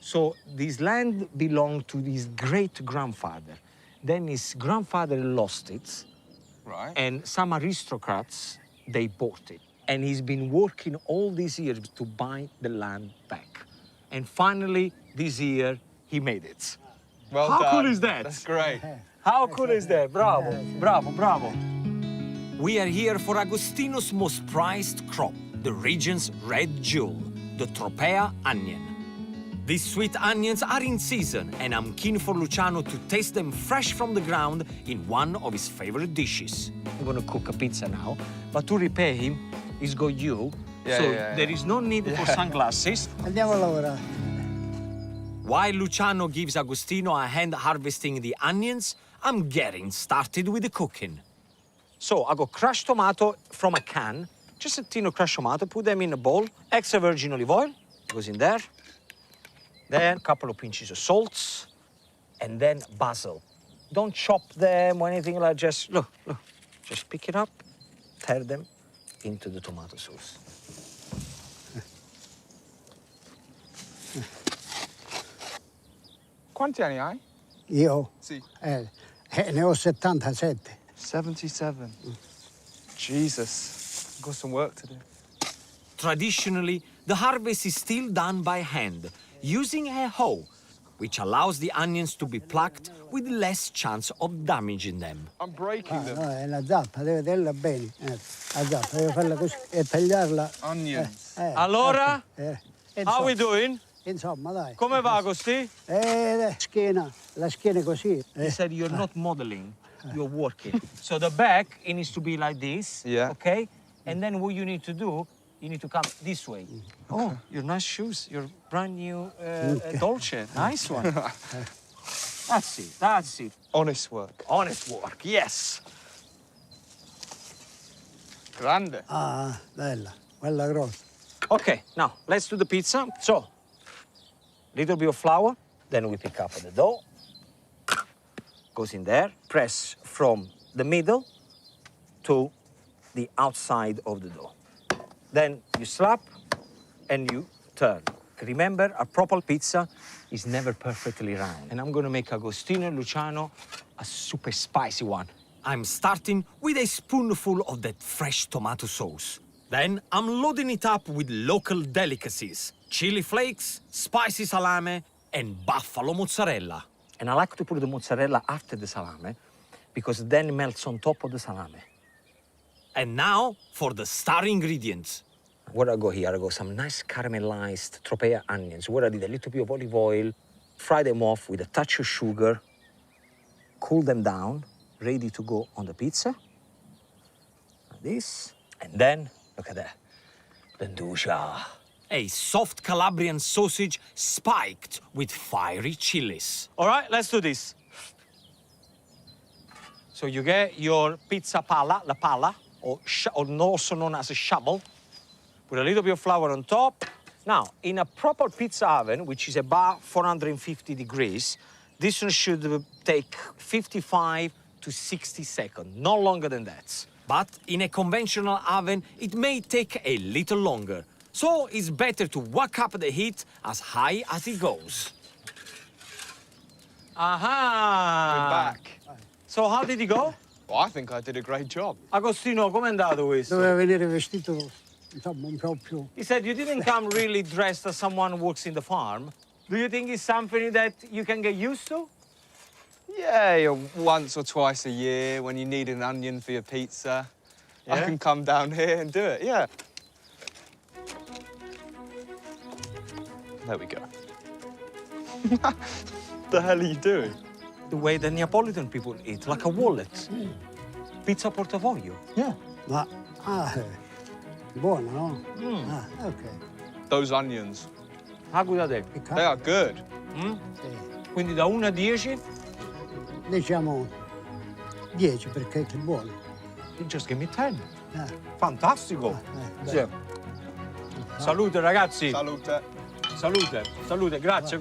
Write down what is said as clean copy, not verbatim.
So this land belonged to his great-grandfather. Then his grandfather lost it. Right. And some aristocrats, they bought it. And he's been working all these years to buy the land back. And finally, this year, he made it. Well How done. cool is that? That's great. How cool is that? Bravo, bravo, bravo. We are here for Agostino's most prized crop, the region's red jewel, the Tropea onion. These sweet onions are in season, and I'm keen for Luciano to taste them fresh from the ground in one of his favorite dishes. I'm gonna cook a pizza now, but to repay him, he's got you. There is no need for sunglasses. Andiamo a lavorare. While Luciano gives Agostino a hand harvesting the onions, I'm getting started with the cooking. So I got crushed tomato from a can, just a tin of crushed tomato, put them in a bowl, extra virgin olive oil goes in there. Then a couple of pinches of salt, and then basil. Don't chop them or anything like just, look, just pick it up, tear them into the tomato sauce. Quanti anni hai? Io? Sì. Ne ho 77. 77. Jesus. Got some work to do. Traditionally, the harvest is still done by hand, using a hoe, which allows the onions to be plucked with less chance of damaging them. I'm breaking them. No, è una zappa, deve tenerla bene. La zappa, deve farla così e tagliarla. Onions. Allora, how we doing? Insomma, dai. Come va, Agosti? La schiena è così. He said you're not modeling, you're working. So the back, it needs to be like this, okay? And then what you need to do, you need to come this way. Oh, your nice shoes, your brand new Dolce. Nice one. That's it, that's it. Honest work. Honest work, yes. Grande. Ah, bella, quella grossa. Okay, now let's do the pizza. So, little bit of flour, then we pick up the dough, goes in there, press from the middle to the outside of the dough. Then you slap and you turn. Remember, a proper pizza is never perfectly round. And I'm gonna make Agostino and Luciano a super spicy one. I'm starting with a spoonful of that fresh tomato sauce. Then I'm loading it up with local delicacies, chili flakes, spicy salami, and buffalo mozzarella. And I like to put the mozzarella after the salami because then it melts on top of the salami. And now for the star ingredients. What I got here, I got some nice caramelized Tropea onions, where I did a little bit of olive oil, fry them off with a touch of sugar, cool them down, ready to go on the pizza. Like this. And then, look at that, the Dusha. A soft Calabrian sausage spiked with fiery chilies. All right, let's do this. So you get your pizza pala, la pala, or also known as a shovel. Put a little bit of flour on top. Now, in a proper pizza oven, which is about 450 degrees, this one should take 55 to 60 seconds, no longer than that. But in a conventional oven, it may take a little longer. So it's better to whack up the heat as high as it goes. Aha! We're back. So how did it go? Well, I think I did a great job. Agostino, com'è andato questo? Doveva venire vestito, insomma, un po' più. He said you didn't come really dressed as someone who works in the farm. Do you think it's something that you can get used to? Yeah, once or twice a year when you need an onion for your pizza. Yeah? I can come down here and do it, yeah. There we go. The hell are you doing? The way the Neapolitan people eat, like a wallet. Pizza portafoglio. Yeah. Ma, buona, no? Ah, ok. Those onions, How good are they? they are good. Sì. Quindi da 1 a 10? Diciamo 10 perché è buono. You just give me 10. Ah, Fantastico. beh. Sì. Salute ragazzi. Salute. Salute, salute, grazie.